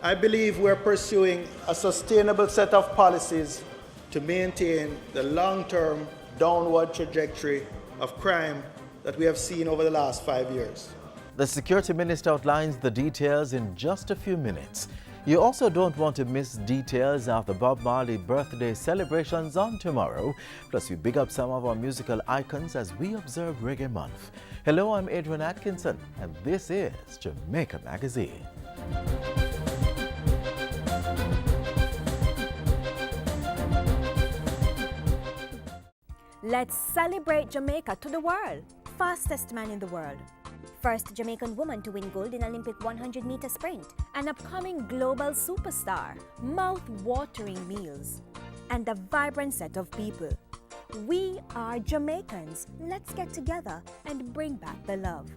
I believe we're pursuing a sustainable set of policies to maintain the long-term downward trajectory of crime that we have seen over the last 5 years. The Security Minister outlines the details in just a few minutes. You also don't want to miss details of the Bob Marley birthday celebrations on tomorrow. Plus, we big up some of our musical icons as we observe Reggae Month. Hello, I'm Adrian Atkinson, and this is Jamaica Magazine. Let's celebrate Jamaica to the world. Fastest man in the world. First Jamaican woman to win gold in Olympic 100-meter sprint. An upcoming global superstar. Mouth-watering meals. And a vibrant set of people. We are Jamaicans. Let's get together and bring back the love.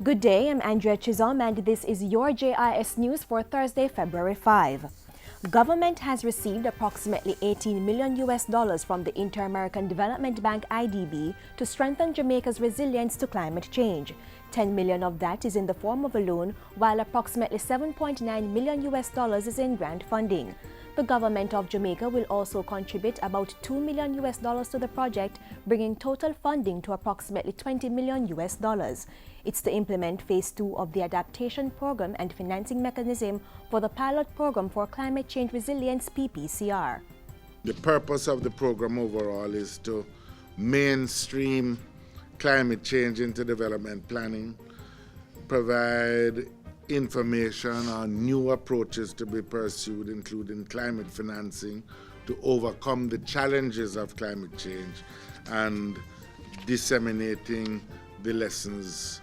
Good day, I'm Andrea Chizom and this is your JIS News for Thursday, February 5. Government has received approximately $18 million from the Inter-American Development Bank IDB to strengthen Jamaica's resilience to climate change. $10 million of that is in the form of a loan, while approximately $7.9 million is in grant funding. The government of Jamaica will also contribute about $2 million to the project, bringing total funding to approximately $20 million. It's to implement Phase 2 of the Adaptation Program and Financing Mechanism for the Pilot Program for Climate Change Resilience PPCR. The purpose of the program overall is to mainstream climate change into development planning, provide information on new approaches to be pursued, including climate financing, to overcome the challenges of climate change, and disseminating the lessons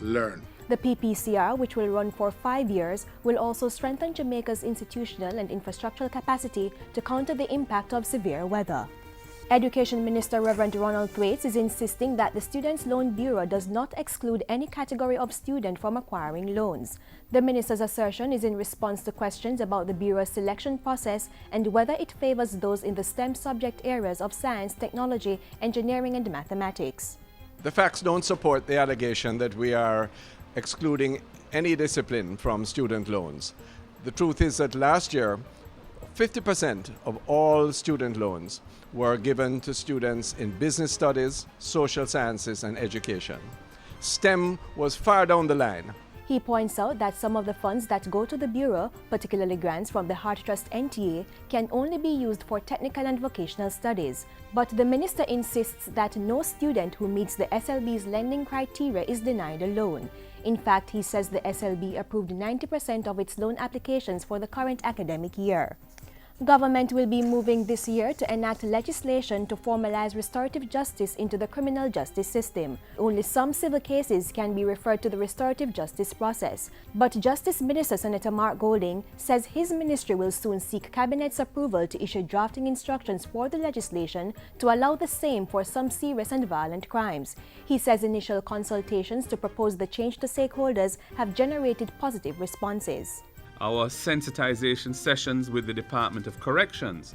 learned. The PPCR, which will run for 5 years, will also strengthen Jamaica's institutional and infrastructural capacity to counter the impact of severe weather. Education Minister Reverend Ronald Thwaites is insisting that the Students' Loan Bureau does not exclude any category of student from acquiring loans. The minister's assertion is in response to questions about the Bureau's selection process and whether it favors those in the STEM subject areas of science, technology, engineering, and mathematics. The facts don't support the allegation that we are excluding any discipline from student loans. The truth is that last year, 50% of all student loans were given to students in business studies, social sciences, and education. STEM was far down the line. He points out that some of the funds that go to the Bureau, particularly grants from the Heart Trust NTA, can only be used for technical and vocational studies. But the minister insists that no student who meets the SLB's lending criteria is denied a loan. In fact, he says the SLB approved 90% of its loan applications for the current academic year. Government will be moving this year to enact legislation to formalize restorative justice into the criminal justice system. Only some civil cases can be referred to the restorative justice process. But Justice Minister Senator Mark Golding says his ministry will soon seek Cabinet's approval to issue drafting instructions for the legislation to allow the same for some serious and violent crimes. He says initial consultations to propose the change to stakeholders have generated positive responses. Our sensitization sessions with the Department of Corrections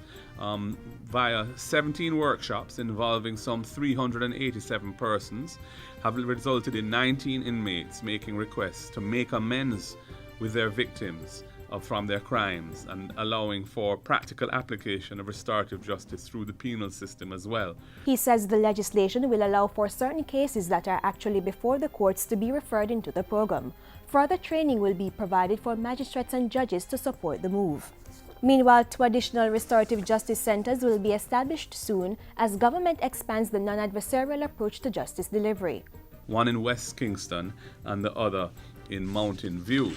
via 17 workshops involving some 387 persons have resulted in 19 inmates making requests to make amends with their victims from their crimes and allowing for practical application of restorative justice through the penal system as well. He says the legislation will allow for certain cases that are actually before the courts to be referred into the program. Further training will be provided for magistrates and judges to support the move. Meanwhile, 2 additional restorative justice centers will be established soon as government expands the non-adversarial approach to justice delivery. One in West Kingston and the other in Mountain View.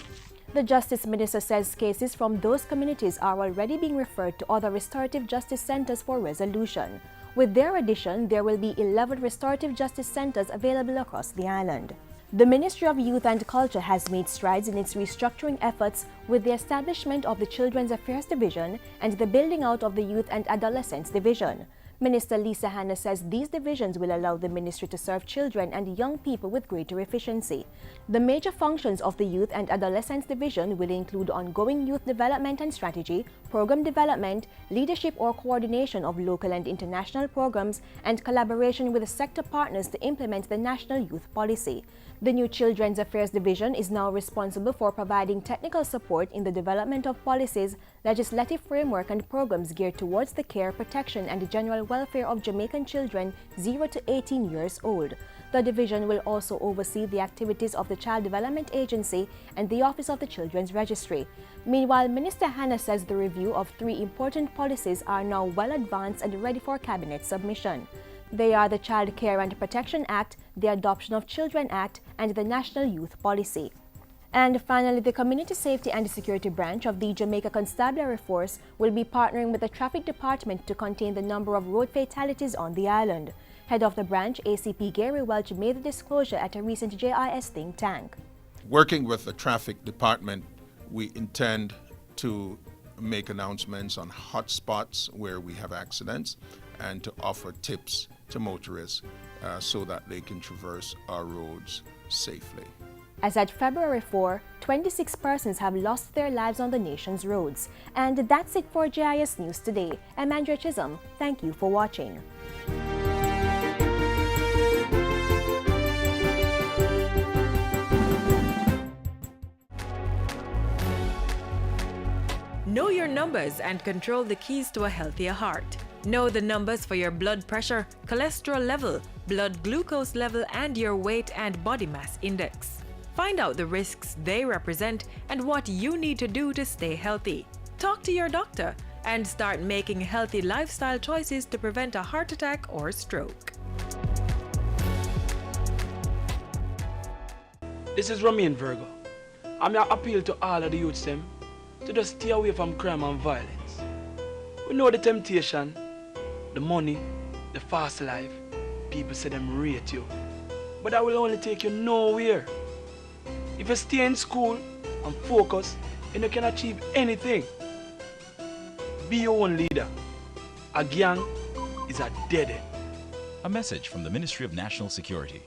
The Justice Minister says cases from those communities are already being referred to other restorative justice centers for resolution. With their addition, there will be 11 restorative justice centers available across the island. The Ministry of Youth and Culture has made strides in its restructuring efforts with the establishment of the Children's Affairs Division and the building out of the Youth and Adolescents Division. Minister Lisa Hanna says these divisions will allow the ministry to serve children and young people with greater efficiency. The major functions of the Youth and Adolescents Division will include ongoing youth development and strategy, program development, leadership or coordination of local and international programs, and collaboration with sector partners to implement the National Youth Policy. The new Children's Affairs Division is now responsible for providing technical support in the development of policies, legislative framework and programs geared towards the care, protection and general welfare of Jamaican children 0 to 18 years old. The division will also oversee the activities of the Child Development Agency and the Office of the Children's Registry. Meanwhile, Minister Hanna says the review of 3 important policies are now well advanced and ready for Cabinet submission. They are the Child Care and Protection Act, the Adoption of Children Act, and the National Youth Policy. And finally, the Community Safety and Security Branch of the Jamaica Constabulary Force will be partnering with the Traffic Department to contain the number of road fatalities on the island. Head of the branch, ACP Gary Welch, made the disclosure at a recent JIS think tank. Working with the Traffic Department, we intend to make announcements on hot spots where we have accidents and to offer tips to motorists so that they can traverse our roads safely. As at February 4, 26 persons have lost their lives on the nation's roads. And that's it for JIS News today. I'm Andrea Chisholm. Thank you for watching. Know your numbers and control the keys to a healthier heart. Know the numbers for your blood pressure, cholesterol level, blood glucose level, and your weight and body mass index. Find out the risks they represent and what you need to do to stay healthy. Talk to your doctor and start making healthy lifestyle choices to prevent a heart attack or stroke. This is Romain Virgo. I'm here appeal to all of the youths them to just stay away from crime and violence. We know the temptation, the money, the fast life. People say them rate you, but that will only take you nowhere. If you stay in school and focus, then you can achieve anything. Be your own leader. A gang is a dead end. A message from the Ministry of National Security.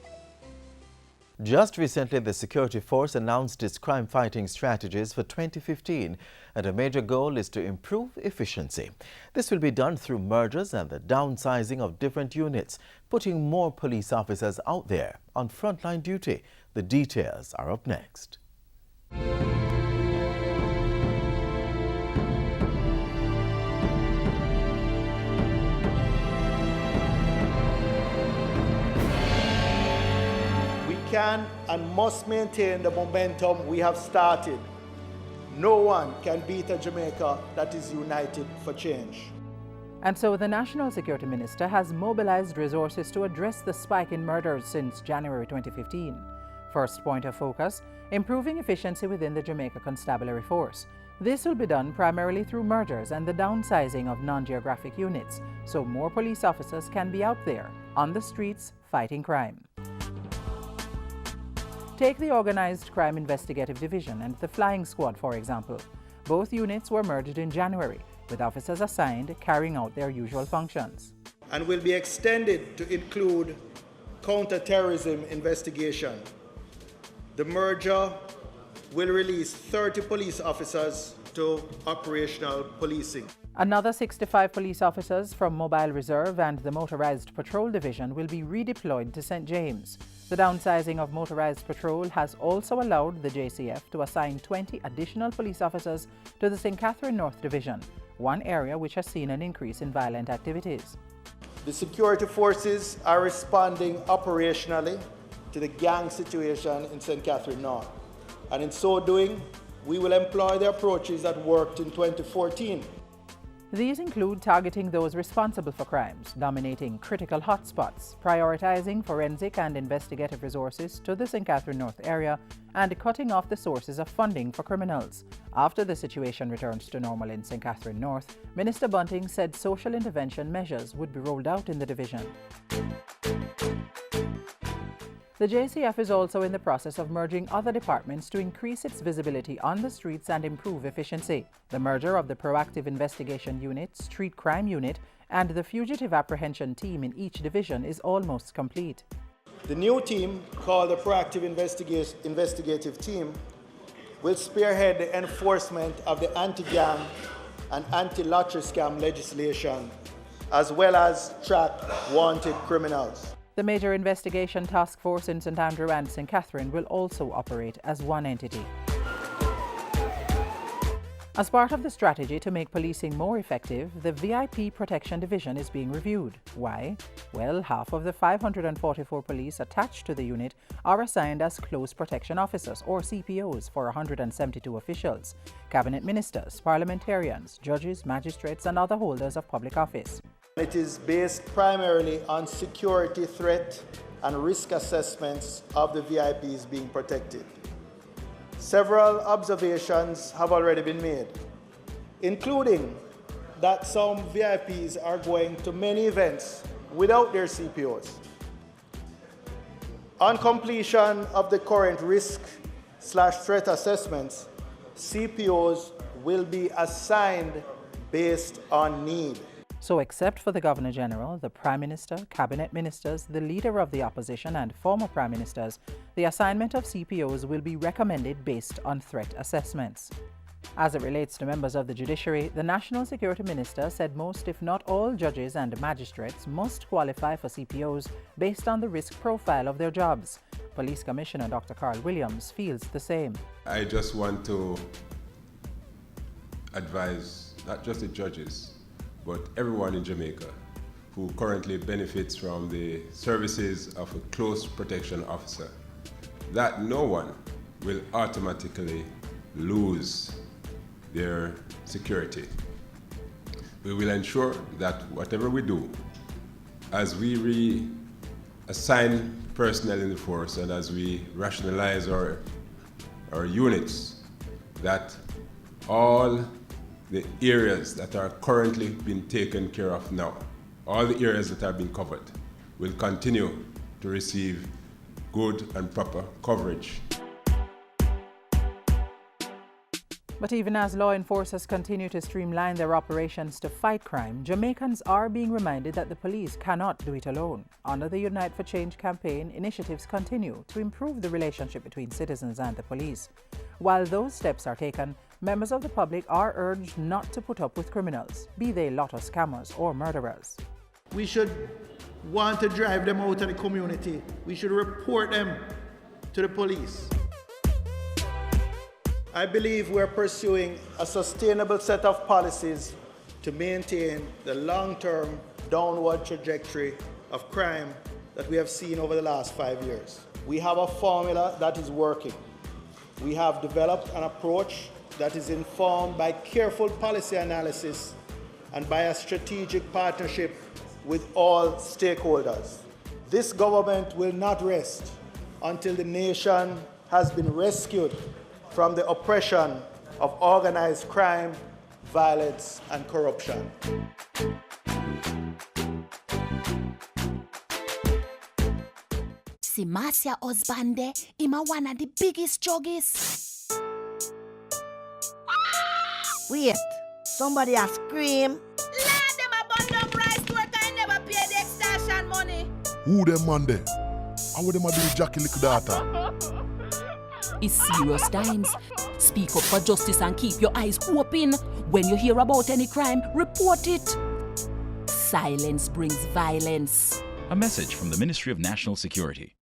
Just recently, the security force announced its crime-fighting strategies for 2015, and a major goal is to improve efficiency. This will be done through mergers and the downsizing of different units, putting more police officers out there on frontline duty. The details are up next. Can and must maintain the momentum we have started. No one can beat a Jamaica that is united for change. And so the National Security Minister has mobilized resources to address the spike in murders since January 2015. First point of focus, improving efficiency within the Jamaica Constabulary Force. This will be done primarily through mergers and the downsizing of non-geographic units, so more police officers can be out there on the streets fighting crime. Take the Organized Crime Investigative Division and the Flying Squad, for example. Both units were merged in January, with officers assigned carrying out their usual functions. And will be extended to include counter-terrorism investigation. The merger will release 30 police officers to operational policing. Another 65 police officers from Mobile Reserve and the Motorized Patrol Division will be redeployed to St. James. The downsizing of Motorized Patrol has also allowed the JCF to assign 20 additional police officers to the St. Catherine North Division, one area which has seen an increase in violent activities. The security forces are responding operationally to the gang situation in St. Catherine North. And in so doing, we will employ the approaches that worked in 2014. These include targeting those responsible for crimes, dominating critical hotspots, prioritizing forensic and investigative resources to the St. Catherine North area, and cutting off the sources of funding for criminals. After the situation returns to normal in St. Catherine North, Minister Bunting said social intervention measures would be rolled out in the division. The JCF is also in the process of merging other departments to increase its visibility on the streets and improve efficiency. The merger of the Proactive Investigation Unit, Street Crime Unit, and the Fugitive Apprehension Team in each division is almost complete. The new team, called the Proactive Investigative Team, will spearhead the enforcement of the anti-gang and anti-lottery scam legislation, as well as track wanted criminals. The Major Investigation Task Force in St. Andrew and St. Catherine will also operate as one entity. As part of the strategy to make policing more effective, the VIP Protection Division is being reviewed. Why? Well, half of the 544 police attached to the unit are assigned as Close Protection Officers, or CPOs, for 172 officials, cabinet ministers, parliamentarians, judges, magistrates, and other holders of public office. It is based primarily on security threat and risk assessments of the VIPs being protected. Several observations have already been made, including that some VIPs are going to many events without their CPOs. On completion of the current risk/threat assessments, CPOs will be assigned based on need. So except for the Governor General, the Prime Minister, Cabinet Ministers, the Leader of the Opposition and former Prime Ministers, the assignment of CPOs will be recommended based on threat assessments. As it relates to members of the judiciary, the National Security Minister said most, if not all, judges and magistrates must qualify for CPOs based on the risk profile of their jobs. Police Commissioner Dr. Carl Williams feels the same. I just want to advise not just the judges, but everyone in Jamaica who currently benefits from the services of a close protection officer, that no one will automatically lose their security. We will ensure that whatever we do, as we reassign personnel in the force and as we rationalize our units, that all the areas that are currently being taken care of now, all the areas that have been covered, will continue to receive good and proper coverage. But even as law enforcers continue to streamline their operations to fight crime, Jamaicans are being reminded that the police cannot do it alone. Under the Unite for Change campaign, initiatives continue to improve the relationship between citizens and the police. While those steps are taken, members of the public are urged not to put up with criminals, be they lotto scammers or murderers. We should want to drive them out of the community. We should report them to the police. I believe we're pursuing a sustainable set of policies to maintain the long-term downward trajectory of crime that we have seen over the last 5 years. We have a formula that is working. We have developed an approach that is informed by careful policy analysis and by a strategic partnership with all stakeholders. This government will not rest until the nation has been rescued from the oppression of organized crime, violence, and corruption. See Marcia husband there, him a one of the biggest juggies. Wait, somebody a scream. Lord, them a bun down rice to work and never pay the extortion money. Who them man there? How would them a do with Jackie liquidator? It's serious times. Speak up for justice and keep your eyes open. When you hear about any crime, report it. Silence brings violence. A message from the Ministry of National Security.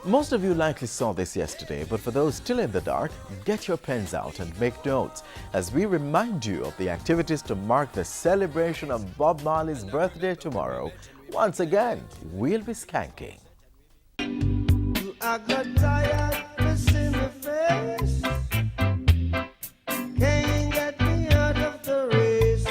Most of you likely saw this yesterday, but for those still in the dark, get your pens out and make notes as we remind you of the activities to mark the celebration of Bob Marley's birthday tomorrow. Once again, we'll be skanking. I got tired to see my face. Can't get me out of the race.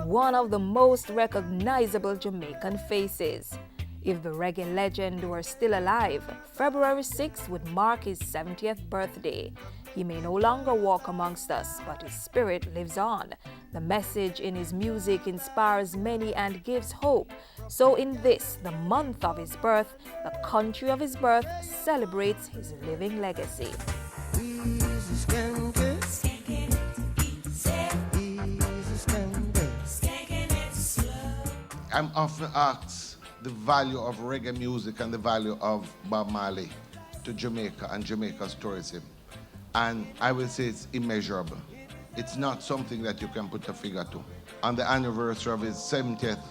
One of the most recognizable Jamaican faces. If the reggae legend were still alive, February 6th would mark his 70th birthday. He may no longer walk amongst us, but his spirit lives on. The message in his music inspires many and gives hope. So in this, the month of his birth, the country of his birth celebrates his living legacy. I'm often asked the value of reggae music and the value of Bob Marley to Jamaica and Jamaica's tourism. And I will say it's immeasurable. It's not something that you can put a figure to. On the anniversary of his 70th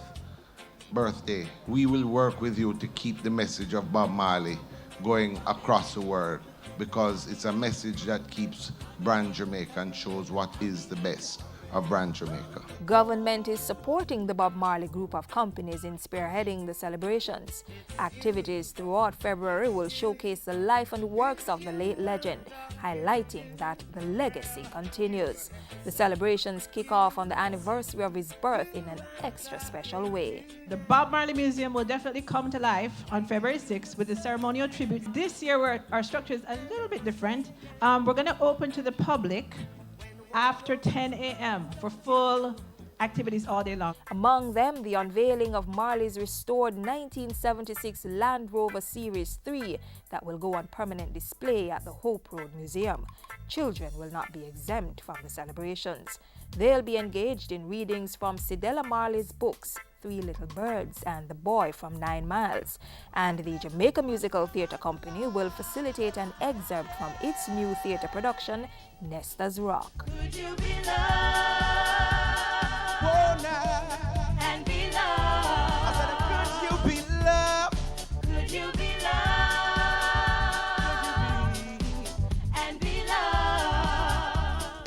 birthday, we will work with you to keep the message of Bob Marley going across the world, because it's a message that keeps brand Jamaica and shows what is the best of brand Jamaica. Government is supporting the Bob Marley group of companies in spearheading the celebrations. Activities throughout February will showcase the life and works of the late legend, highlighting that the legacy continues. The celebrations kick off on the anniversary of his birth in an extra special way. The Bob Marley Museum will definitely come to life on February 6th with the ceremonial tribute. This year our structure is a little bit different. We're going to open to the public after 10 a.m. for full activities all day long. Among them, the unveiling of Marley's restored 1976 Land Rover Series 3 that will go on permanent display at the Hope Road Museum. Children will not be exempt from the celebrations. They'll be engaged in readings from Cedella Marley's books, Three Little Birds and The Boy from 9 Miles. And the Jamaica Musical Theatre Company will facilitate an excerpt from its new theatre production, Nesta's Rock. Could you be loved? Oh, now. And be loved. I said, could you be loved? Could you be loved? Could you be and be loved?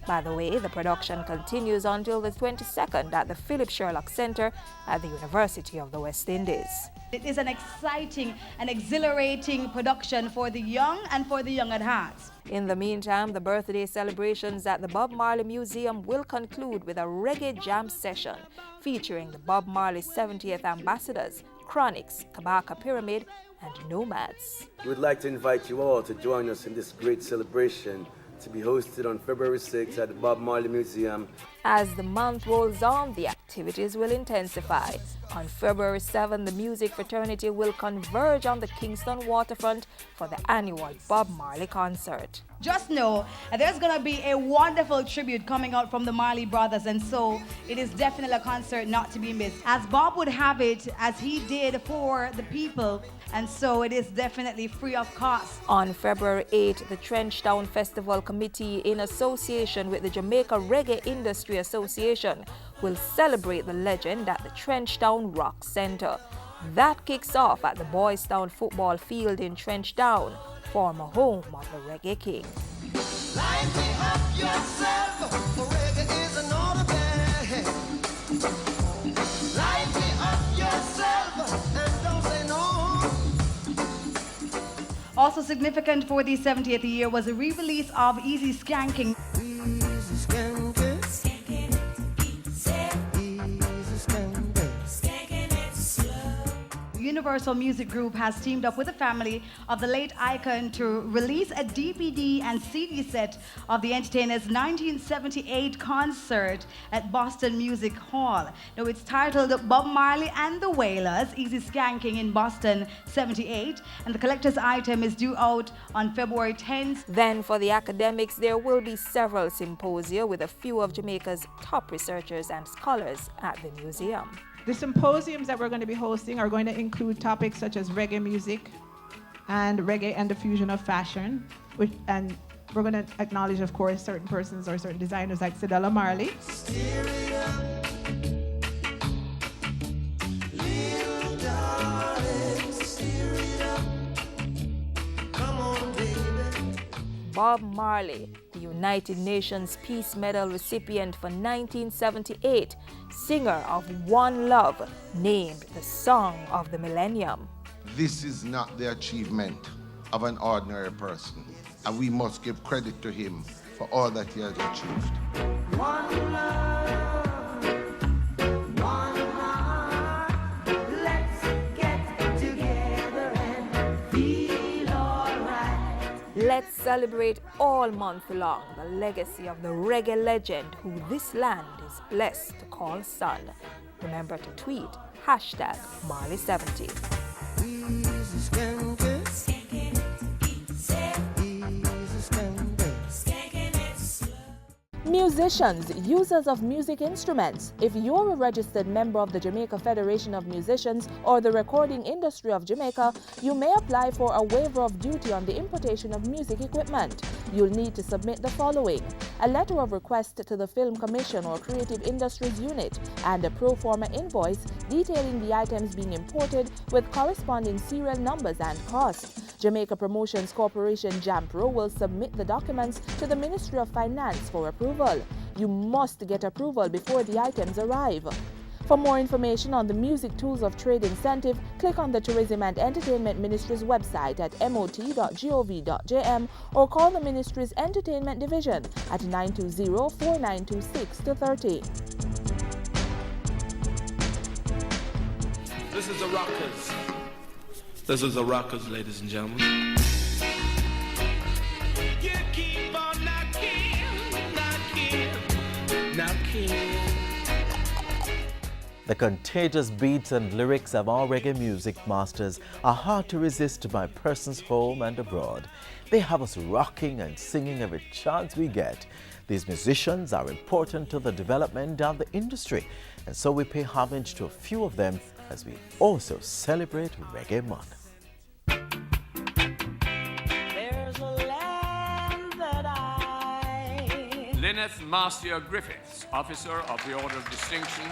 By the way, the production continues until the 22nd at the Philip Sherlock Center at the University of the West Indies. It is an exciting and exhilarating production for the young and for the young at heart. In the meantime, the birthday celebrations at the Bob Marley Museum will conclude with a reggae jam session featuring the Bob Marley 70th ambassadors, Chronics, Kabaka Pyramid, and Nomads. We would like to invite you all to join us in this great celebration to be hosted on February 6th at the Bob Marley Museum. As the month rolls on, the activities will intensify. On February 7th, the music fraternity will converge on the Kingston waterfront for the annual Bob Marley concert. Just know there's going to be a wonderful tribute coming out from the Marley brothers, and so it is definitely a concert not to be missed. As Bob would have it, as he did for the people, and so it is definitely free of cost. On February 8th, the Trenchtown Festival Committee, in association with the Jamaica Reggae Industry Association, will celebrate the legend at the Trenchtown Rock Center. That kicks off at the Boys Town football field in Trenchtown, former home of the Reggae King. Light me up yourself, for reggae is an order bag. Light me up yourself, and don't say no. Also significant for the 70th year was a re-release of Easy Skanking. Universal Music Group has teamed up with the family of the late icon to release a DVD and CD set of the entertainer's 1978 concert at Boston Music Hall. Now it's titled Bob Marley and the Wailers, Easy Skanking in Boston 78, and the collector's item is due out on February 10th. Then for the academics, there will be several symposia with a few of Jamaica's top researchers and scholars at the museum. The symposiums that we're going to be hosting are going to include topics such as reggae music and reggae and the fusion of fashion. And we're going to acknowledge, of course, certain persons or certain designers like Cedella Marley. Bob Marley, the United Nations Peace Medal recipient for 1978, singer of One Love, named the Song of the Millennium. This is not the achievement of an ordinary person, and we must give credit to him for all that he has achieved. One love, one heart, let's get together and feel alright. Let's celebrate all month long the legacy of the reggae legend who this land is blessed to call son. Remember to tweet #Marley70. Musicians, users of music instruments. If you're a registered member of the Jamaica Federation of Musicians or the Recording Industry of Jamaica, you may apply for a waiver of duty on the importation of music equipment. You'll need to submit the following: a letter of request to the Film Commission or Creative Industries Unit, and a pro forma invoice detailing the items being imported with corresponding serial numbers and costs. Jamaica Promotions Corporation JAMPRO will submit the documents to the Ministry of Finance for approval. You must get approval before the items arrive. For more information on the Music Tools of Trade incentive, click on the Tourism and Entertainment Ministry's website at mot.gov.jm or call the Ministry's Entertainment Division at 920-4926-30. This is the Rockers. This is the Rockers, ladies and gentlemen. You keep on knocking, knocking, knocking. The contagious beats and lyrics of our reggae music masters are hard to resist by persons home and abroad. They have us rocking and singing every chance we get. These musicians are important to the development of the industry, and so we pay homage to a few of them as we also celebrate Reggae Month. There's a land that Lyneth Marcia Griffiths, Officer of the Order of Distinction,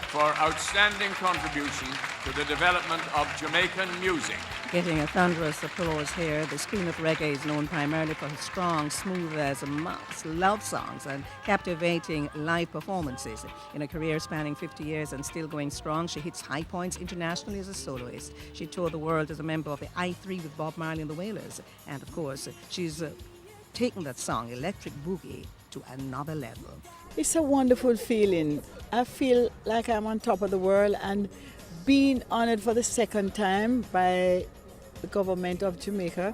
for outstanding contribution to the development of Jamaican music. Getting a thunderous applause here. The Queen of Reggae is known primarily for her strong, smooth as a mouse love songs and captivating live performances. In a career spanning 50 years and still going strong, she hits high points internationally as a soloist. She toured the world as a member of the I3 with Bob Marley and the Wailers. And of course, she's taken that song, Electric Boogie, to another level. It's a wonderful feeling. I feel like I'm on top of the world, and being honored for the second time by the government of Jamaica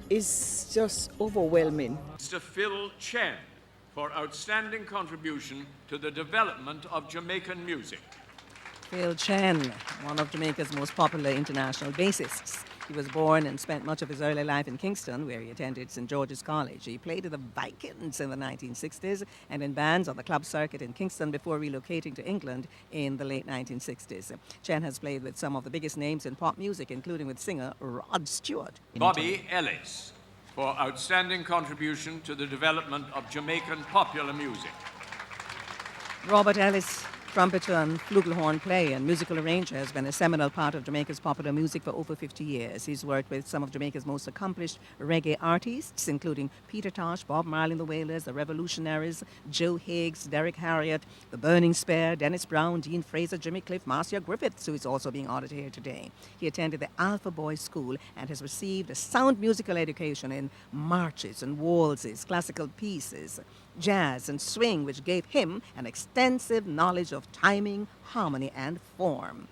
is just overwhelming. Mr. Phil Chen for outstanding contribution to the development of Jamaican music. Phil Chen, one of Jamaica's most popular international bassists. He was born and spent much of his early life in Kingston, where he attended St. George's College. He played with the Vikings in the 1960s and in bands on the club circuit in Kingston before relocating to England in the late 1960s. Chen has played with some of the biggest names in pop music, including with singer Rod Stewart. Bobby Ellis for outstanding contribution to the development of Jamaican popular music. Robert Ellis, trumpeter and flugelhorn player and musical arranger, has been a seminal part of Jamaica's popular music for over 50 years. He's worked with some of Jamaica's most accomplished reggae artists, including Peter Tosh, Bob Marley and the Wailers, the Revolutionaries, Joe Higgs, Derek Harriott, the Burning Spear, Dennis Brown, Dean Fraser, Jimmy Cliff, Marcia Griffiths, who is also being honored here today. He attended the Alpha Boys School and has received a sound musical education in marches and waltzes, classical pieces, jazz and swing, which gave him an extensive knowledge of timing, harmony, and form.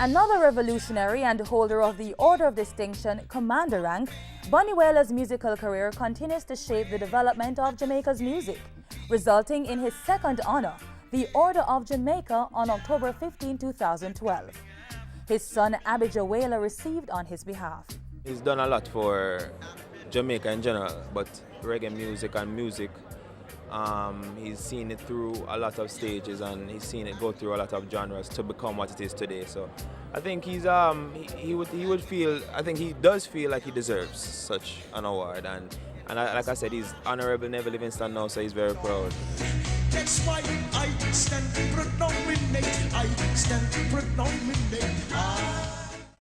Another revolutionary and holder of the Order of Distinction, Commander rank, Bunny Wailer's musical career continues to shape the development of Jamaica's music, resulting in his second honor, the Order of Jamaica, on October 15, 2012. His son Abijah Wailer received on his behalf. He's done a lot for Jamaica in general, but reggae music and music, he's seen it through a lot of stages and he's seen it go through a lot of genres to become what it is today. So I think he would feel, I think he does feel like he deserves such an award, and like I said, he's Honorable Neville Livingston now, so he's very proud. That's why I stand predominate. I stand predominate.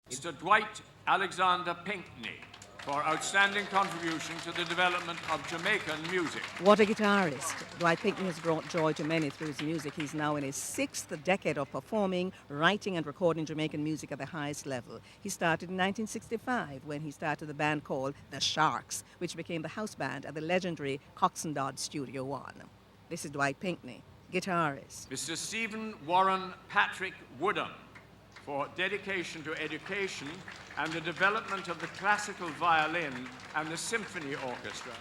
Mr. Dwight Alexander Pinkney for outstanding contribution to the development of Jamaican music. What a guitarist. Dwight Pinkney has brought joy to many through his music. He's now in his 6th decade of performing, writing and recording Jamaican music at the highest level. He started in 1965 when he started the band called The Sharks, which became the house band at the legendary Coxsone Dodd Studio One. This is Dwight Pinkney, guitarist. Mr. Stephen Warren Patrick Woodham, for dedication to education and the development of the classical violin and the symphony orchestra.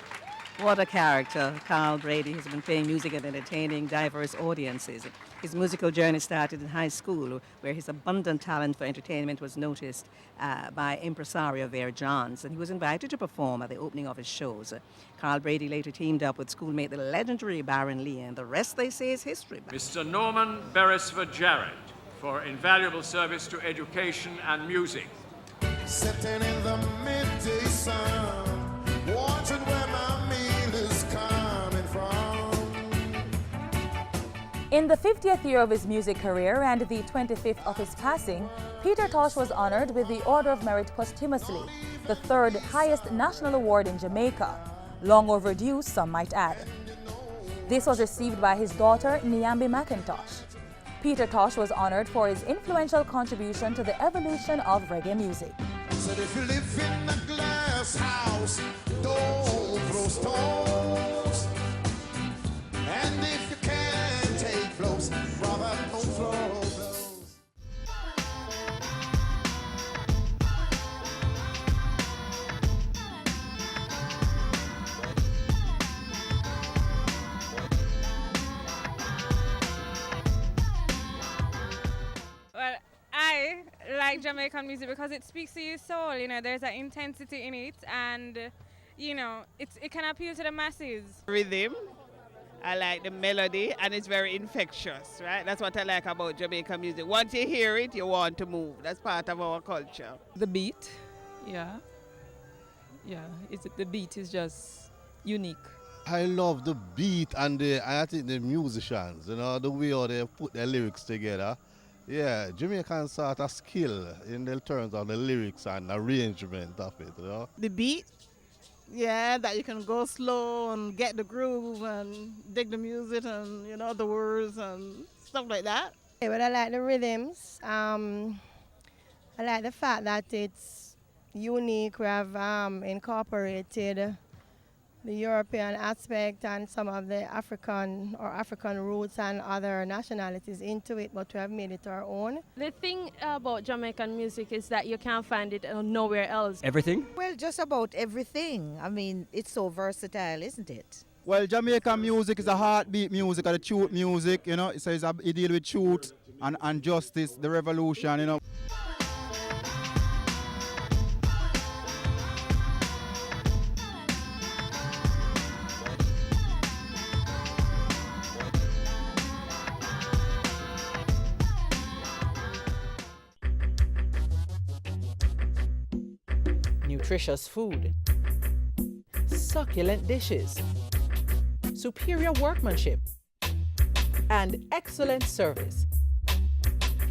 What a character. Carl Brady has been playing music and entertaining diverse audiences. His musical journey started in high school, where his abundant talent for entertainment was noticed by impresario Vera Johns, and he was invited to perform at the opening of his shows. Carl Brady later teamed up with schoolmate the legendary Baron Lee, and the rest, they say, is history. Mr. Norman Beresford Jarrett, for invaluable service to education and music. Sitting in the midday sun, watching where my meal is coming from. In the 50th year of his music career and the 25th of his passing, Peter Tosh was honored with the Order of Merit posthumously, the 3rd highest national award in Jamaica. Long overdue, some might add. This was received by his daughter, Nyambi McIntosh. Peter Tosh was honored for his influential contribution to the evolution of reggae music. Said if you live in a glass house, don't throw stones. And if you can't take blows, brother, don't throw blows. Well, I like Jamaican music because it speaks to your soul. You know, there's an intensity in it, and you know, it can appeal to the masses. Rhythm, I like the melody, and it's very infectious, right? That's what I like about Jamaican music. Once you hear it, you want to move. That's part of our culture. The beat, yeah, the beat is just unique. I love the beat and I think the musicians, you know, the way how they put their lyrics together. Yeah, Jamaicans sort of skill in the terms of the lyrics and arrangement of it, you know. The beat, yeah, that you can go slow and get the groove and dig the music and, you know, the words and stuff like that. Yeah, but I like the rhythms. I like the fact that it's unique. We have incorporated the European aspect and some of the African roots and other nationalities into it, but we have made it our own. The thing about Jamaican music is that you can't find it nowhere else. Everything? Well, just about everything. I mean, it's so versatile, isn't it? Well, Jamaican music is a heartbeat music, or the truth music, you know. It says it deals with truth and justice, the revolution, you know. Nutritious food, succulent dishes, superior workmanship, and excellent service.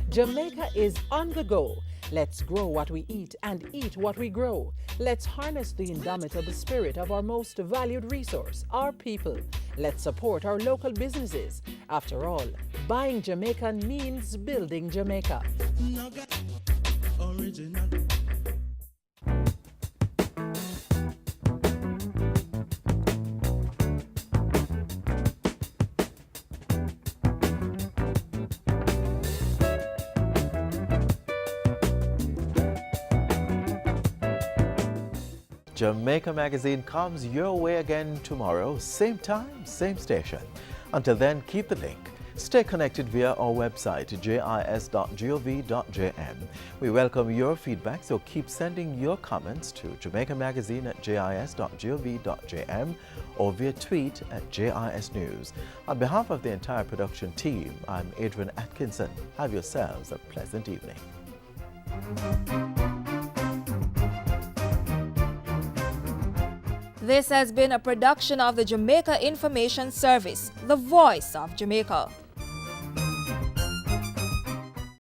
Jamaica is on the go. Let's grow what we eat and eat what we grow. Let's harness the indomitable spirit of our most valued resource, our people. Let's support our local businesses. After all, buying Jamaican means building Jamaica. Original. Jamaica Magazine comes your way again tomorrow, same time, same station. Until then, keep the link. Stay connected via our website, jis.gov.jm. We welcome your feedback, so keep sending your comments to jamaicamagazine@jis.gov.jm or via tweet @JISnews. On behalf of the entire production team, I'm Adrian Atkinson. Have yourselves a pleasant evening. This has been a production of the Jamaica Information Service, the voice of Jamaica.